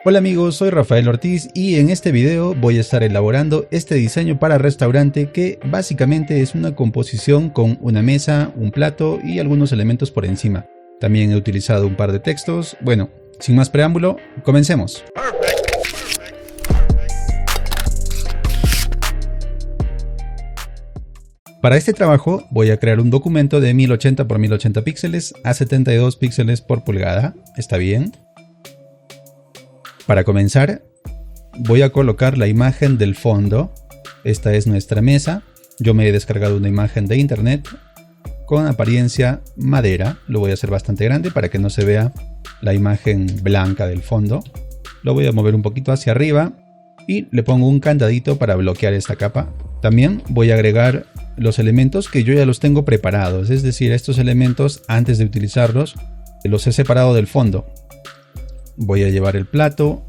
Hola amigos, soy Rafael Ortiz y en este video voy a estar elaborando este diseño para restaurante que básicamente es una composición con una mesa, un plato y algunos elementos por encima. También he utilizado un par de textos. Bueno, sin más preámbulo, comencemos. Para este trabajo voy a crear un documento de 1080 x 1080 píxeles a 72 píxeles por pulgada. ¿Está bien? Para comenzar, voy a colocar la imagen del fondo. Esta es nuestra mesa. Yo me he descargado una imagen de internet con apariencia madera. Lo voy a hacer bastante grande para que no se vea la imagen blanca del fondo. Lo voy a mover un poquito hacia arriba y le pongo un candadito para bloquear esta capa. También voy a agregar los elementos que yo ya los tengo preparados. Es decir, estos elementos antes de utilizarlos los he separado del fondo. Voy a llevar el plato.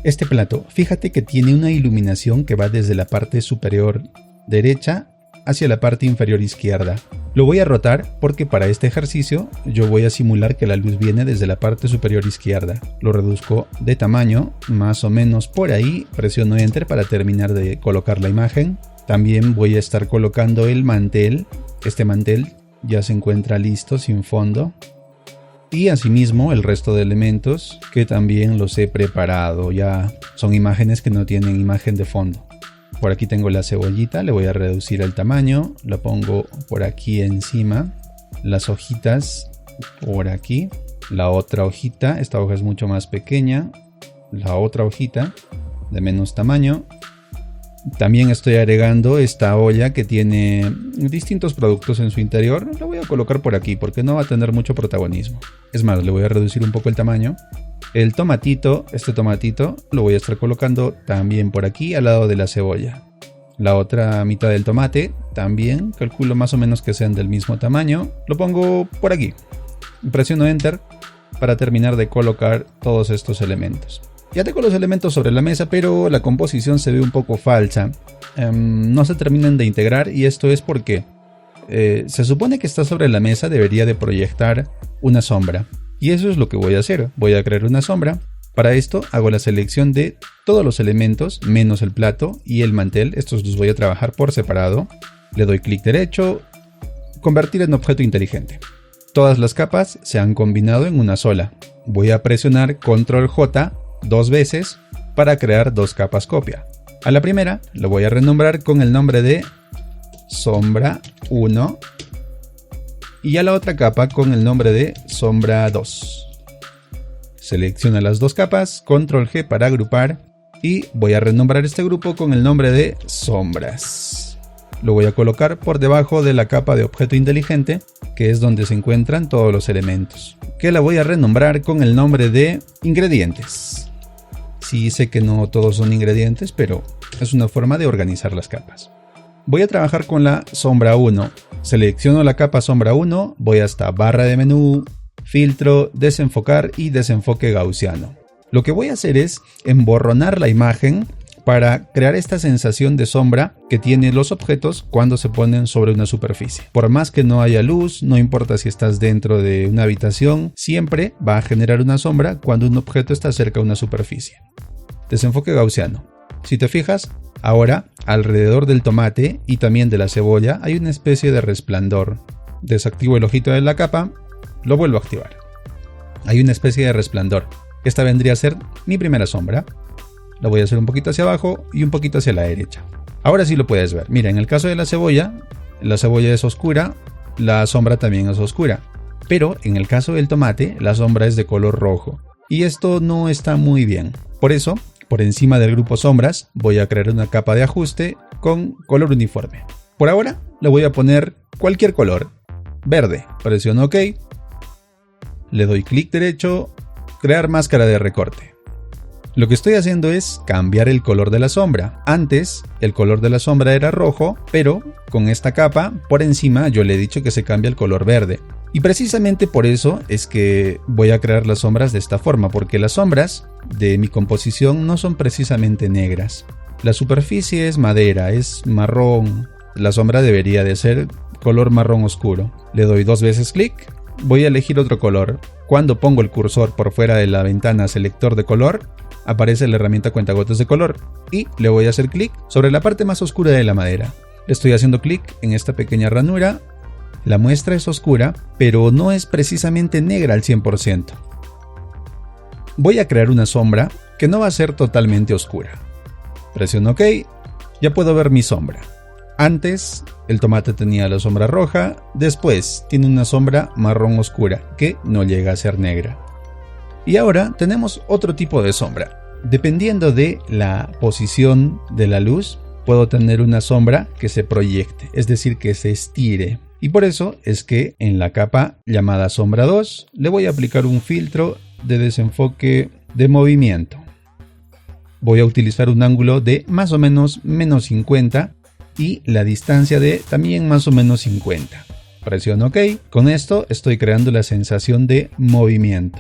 Este plato, fíjate que tiene una iluminación que va desde la parte superior derecha hacia la parte inferior izquierda. Lo voy a rotar porque para este ejercicio yo voy a simular que la luz viene desde la parte superior izquierda. Lo reduzco de tamaño, más o menos por ahí. Presiono Enter para terminar de colocar la imagen. También voy a estar colocando el mantel. Este mantel ya se encuentra listo, sin fondo. Y asimismo el resto de elementos que también los he preparado. Ya son imágenes que no tienen imagen de fondo. Por aquí tengo la cebollita, le voy a reducir el tamaño. La pongo por aquí encima. Las hojitas por aquí. La otra hojita, esta hoja es mucho más pequeña. La otra hojita de menos tamaño. También estoy agregando esta olla que tiene distintos productos en su interior. La voy a colocar por aquí porque no va a tener mucho protagonismo. Es más, le voy a reducir un poco el tamaño. El tomatito, este tomatito, lo voy a estar colocando también por aquí al lado de la cebolla. La otra mitad del tomate también, calculo más o menos que sean del mismo tamaño. Lo pongo por aquí. Presiono Enter para terminar de colocar todos estos elementos. Ya tengo los elementos sobre la mesa, pero la composición se ve un poco falsa. No se terminan de integrar y esto es porque se supone que está sobre la mesa, debería de proyectar una sombra. Y eso es lo que voy a hacer. Voy a crear una sombra. Para esto hago la selección de todos los elementos, menos el plato y el mantel. Estos los voy a trabajar por separado. Le doy clic derecho, convertir en objeto inteligente. Todas las capas se han combinado en una sola. Voy a presionar Control J 2 veces para crear dos capas copia. A la primera lo voy a renombrar con el nombre de sombra 1 y a la otra capa con el nombre de sombra 2. Selecciona las dos capas, Control G para agrupar y voy a renombrar este grupo con el nombre de sombras. Lo voy a colocar por debajo de la capa de objeto inteligente, que es donde se encuentran todos los elementos, que la voy a renombrar con el nombre de ingredientes. Sí, sé que no todos son ingredientes, pero es una forma de organizar las capas. Voy a trabajar con la sombra 1. Selecciono la capa sombra 1, voy hasta barra de menú, filtro, desenfocar y desenfoque gaussiano. Lo que voy a hacer es emborronar la imagen para crear esta sensación de sombra que tienen los objetos cuando se ponen sobre una superficie. Por más que no haya luz, no importa si estás dentro de una habitación, siempre va a generar una sombra cuando un objeto está cerca de una superficie. Desenfoque gaussiano. Si te fijas, ahora alrededor del tomate y también de la cebolla hay una especie de resplandor. Desactivo el ojito de la capa, lo vuelvo a activar. Hay una especie de resplandor. Esta vendría a ser mi primera sombra. La voy a hacer un poquito hacia abajo y un poquito hacia la derecha. Ahora sí lo puedes ver. Mira, en el caso de la cebolla es oscura, la sombra también es oscura. Pero en el caso del tomate, la sombra es de color rojo. Y esto no está muy bien. Por eso, por encima del grupo sombras, voy a crear una capa de ajuste con color uniforme. Por ahora, le voy a poner cualquier color. Verde. Presiono OK. Le doy clic derecho, crear máscara de recorte. Lo que estoy haciendo es cambiar el color de la sombra. Antes el color de la sombra era rojo, pero con esta capa por encima yo le he dicho que se cambia el color verde. Y precisamente por eso es que voy a crear las sombras de esta forma, porque las sombras de mi composición no son precisamente negras. La superficie es madera, es marrón. La sombra debería de ser color marrón oscuro. Le doy 2 veces clic. Voy a elegir otro color. Cuando pongo el cursor por fuera de la ventana selector de color, aparece la herramienta cuentagotas de color y le voy a hacer clic sobre la parte más oscura de la madera. Estoy haciendo clic en esta pequeña ranura. La muestra es oscura, pero no es precisamente negra al 100%. Voy a crear una sombra que no va a ser totalmente oscura. Presiono OK, ya puedo ver mi sombra. Antes el tomate tenía la sombra roja, después tiene una sombra marrón oscura que no llega a ser negra. Y ahora tenemos otro tipo de sombra. Dependiendo de la posición de la luz, puedo tener una sombra que se proyecte, es decir, que se estire. Y por eso es que en la capa llamada sombra 2 le voy a aplicar un filtro de desenfoque de movimiento. Voy a utilizar un ángulo de más o menos menos 50 y la distancia de también más o menos 50. Presiono OK. Con esto estoy creando la sensación de movimiento.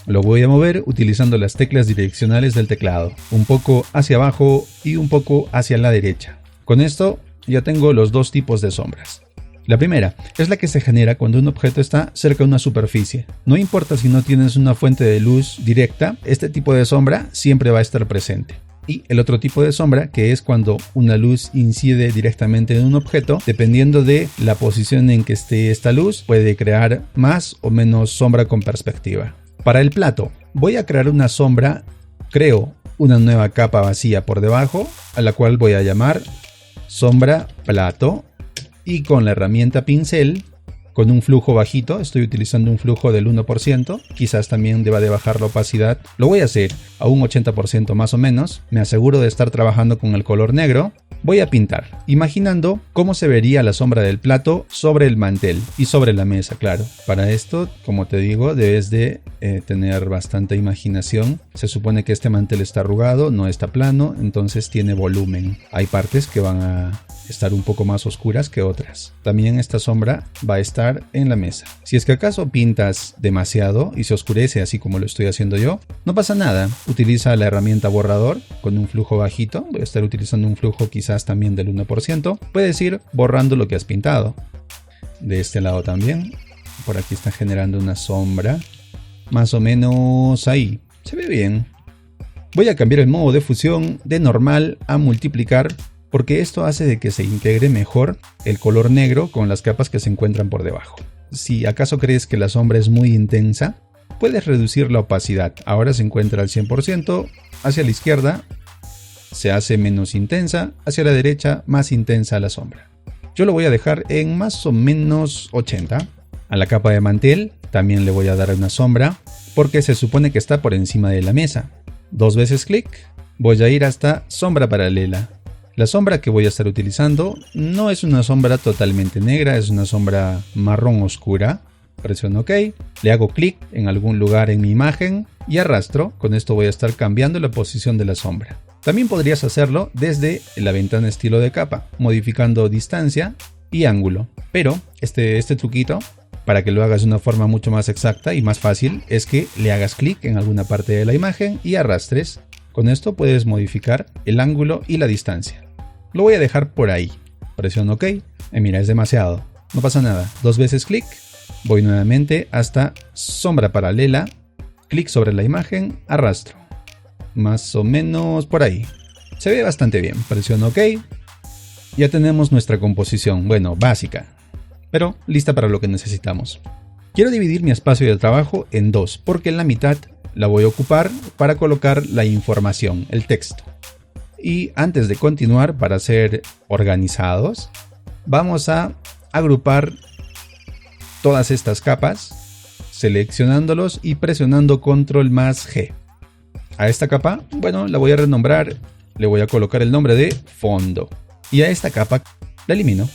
Lo voy a mover utilizando las teclas direccionales del teclado, un poco hacia abajo y un poco hacia la derecha. Con esto ya tengo los dos tipos de sombras. La primera es la que se genera cuando un objeto está cerca de una superficie. No importa si no tienes una fuente de luz directa, este tipo de sombra siempre va a estar presente. Y el otro tipo de sombra, que es cuando una luz incide directamente en un objeto, dependiendo de la posición en que esté esta luz, puede crear más o menos sombra con perspectiva. Para el plato, voy a crear una sombra, creo una nueva capa vacía por debajo, a la cual voy a llamar sombra plato, y con la herramienta pincel, con un flujo bajito, estoy utilizando un flujo del 1%, quizás también deba de bajar la opacidad, lo voy a hacer a un 80% más o menos, me aseguro de estar trabajando con el color negro. Voy a pintar, imaginando cómo se vería la sombra del plato sobre el mantel y sobre la mesa, claro. Para esto, como te digo, debes de tener bastante imaginación. Se supone que este mantel está arrugado, no está plano, entonces tiene volumen. Hay partes que van a estar un poco más oscuras que otras. También esta sombra va a estar en la mesa. Si es que acaso pintas demasiado y se oscurece así como lo estoy haciendo yo, no pasa nada. Utiliza la herramienta borrador con un flujo bajito. Voy a estar utilizando un flujo quizás también del 1%. Puedes ir borrando lo que has pintado. De este lado también. Por aquí está generando una sombra. Más o menos ahí. Se ve bien. Voy a cambiar el modo de fusión de normal a multiplicar, porque esto hace de que se integre mejor el color negro con las capas que se encuentran por debajo. Si acaso crees que la sombra es muy intensa, puedes reducir la opacidad. Ahora se encuentra al 100%, hacia la izquierda se hace menos intensa, hacia la derecha más intensa la sombra. Yo lo voy a dejar en más o menos 80. A la capa de mantel también le voy a dar una sombra, porque se supone que está por encima de la mesa. 2 veces clic, voy a ir hasta sombra paralela. La sombra que voy a estar utilizando no es una sombra totalmente negra, es una sombra marrón oscura. Presiono OK, le hago clic en algún lugar en mi imagen y arrastro. Con esto voy a estar cambiando la posición de la sombra. También podrías hacerlo desde la ventana estilo de capa, modificando distancia y ángulo. Pero este truquito, para que lo hagas de una forma mucho más exacta y más fácil, es que le hagas clic en alguna parte de la imagen y arrastres. Con esto puedes modificar el ángulo y la distancia. Lo voy a dejar por ahí. Presiono OK. Mira, es demasiado. No pasa nada. 2 veces clic. Voy nuevamente hasta sombra paralela. Clic sobre la imagen. Arrastro. Más o menos por ahí. Se ve bastante bien. Presiono OK. Ya tenemos nuestra composición. Bueno, básica, pero lista para lo que necesitamos. Quiero dividir mi espacio de trabajo en 2, porque en la mitad la voy a ocupar para colocar la información, el texto. Y antes de continuar, para ser organizados, vamos a agrupar todas estas capas, seleccionándolos y presionando control más G. A esta capa, bueno, la voy a renombrar, le voy a colocar el nombre de fondo. Y a esta capa la elimino.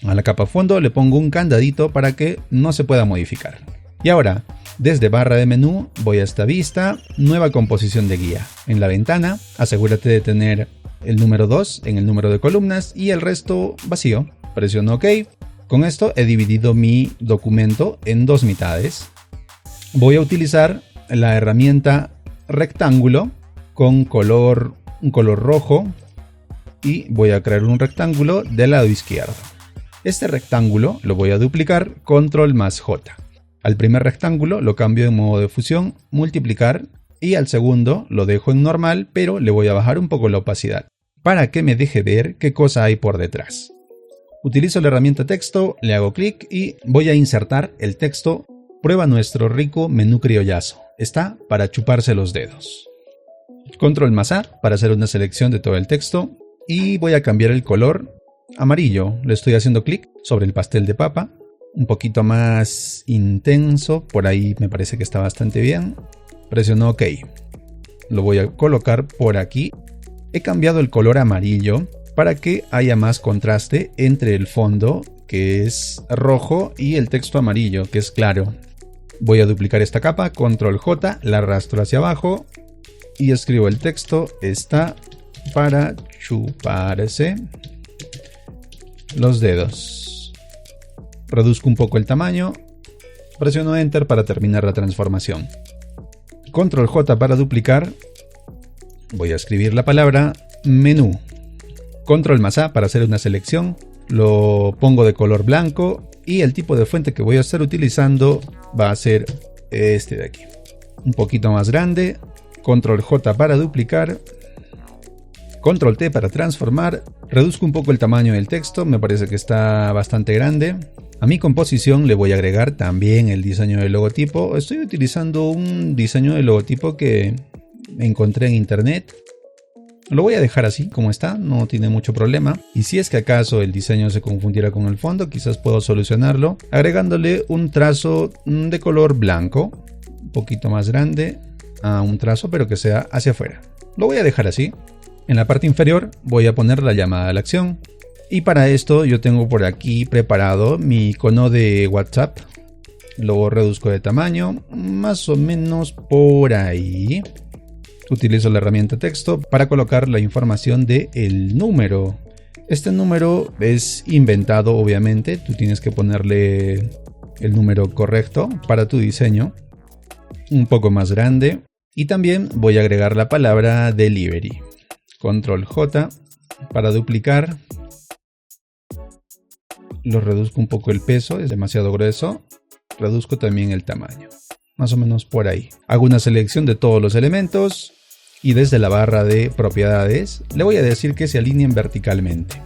A la capa fondo le pongo un candadito para que no se pueda modificar. Y ahora, desde barra de menú, voy a esta vista, nueva composición de guía. En la ventana, asegúrate de tener el número 2 en el número de columnas y el resto vacío. Presiono OK. Con esto he dividido mi documento en 2 mitades. Voy a utilizar la herramienta rectángulo con un color rojo y voy a crear un rectángulo del lado izquierdo. Este rectángulo lo voy a duplicar, control más J. Al primer rectángulo lo cambio en modo de fusión, multiplicar, y al segundo lo dejo en normal, pero le voy a bajar un poco la opacidad, para que me deje ver qué cosa hay por detrás. Utilizo la herramienta texto, le hago clic y voy a insertar el texto. Prueba nuestro rico menú criollazo. Está para chuparse los dedos. Control más A para hacer una selección de todo el texto y voy a cambiar el color amarillo. Le estoy haciendo clic sobre el pastel de papa. Un poquito más intenso, por ahí me parece que está bastante bien. Presiono OK. Lo voy a colocar por aquí. He cambiado el color amarillo para que haya más contraste entre el fondo, que es rojo, y el texto amarillo, que es claro. Voy a duplicar esta capa, Control J, la arrastro hacia abajo y escribo el texto. Está para chuparse los dedos. Reduzco un poco el tamaño, presiono Enter para terminar la transformación. Control J para duplicar. Voy a escribir la palabra menú. Control más A para hacer una selección. Lo pongo de color blanco y el tipo de fuente que voy a estar utilizando va a ser este de aquí. Un poquito más grande. Control J para duplicar. Control T para transformar. Reduzco un poco el tamaño del texto. Me parece que está bastante grande. A mi composición le voy a agregar también el diseño del logotipo. Estoy utilizando un diseño de logotipo que encontré en internet. Lo voy a dejar así como está, no tiene mucho problema. Y si es que acaso el diseño se confundiera con el fondo, quizás puedo solucionarlo agregándole un trazo de color blanco, un poquito más grande, a un trazo pero que sea hacia afuera. Lo voy a dejar así. En la parte inferior voy a poner la llamada a la acción. Y para esto yo tengo por aquí preparado mi icono de WhatsApp. Lo reduzco de tamaño, más o menos por ahí. Utilizo la herramienta texto para colocar la información del número. Este número es inventado, obviamente. Tú tienes que ponerle el número correcto para tu diseño. Un poco más grande. Y también voy a agregar la palabra delivery. Control J para duplicar. Lo reduzco un poco el peso, es demasiado grueso. Reduzco también el tamaño. Más o menos por ahí. Hago una selección de todos los elementos y desde la barra de propiedades le voy a decir que se alineen verticalmente.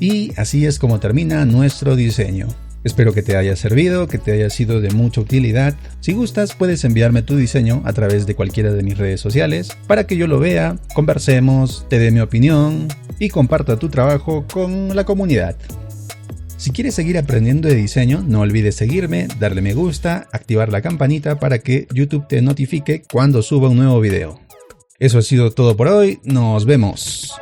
Y así es como termina nuestro diseño. Espero que te haya servido, que te haya sido de mucha utilidad. Si gustas, puedes enviarme tu diseño a través de cualquiera de mis redes sociales para que yo lo vea, conversemos, te dé mi opinión y comparta tu trabajo con la comunidad. Si quieres seguir aprendiendo de diseño, no olvides seguirme, darle me gusta, activar la campanita para que YouTube te notifique cuando suba un nuevo video. Eso ha sido todo por hoy, nos vemos.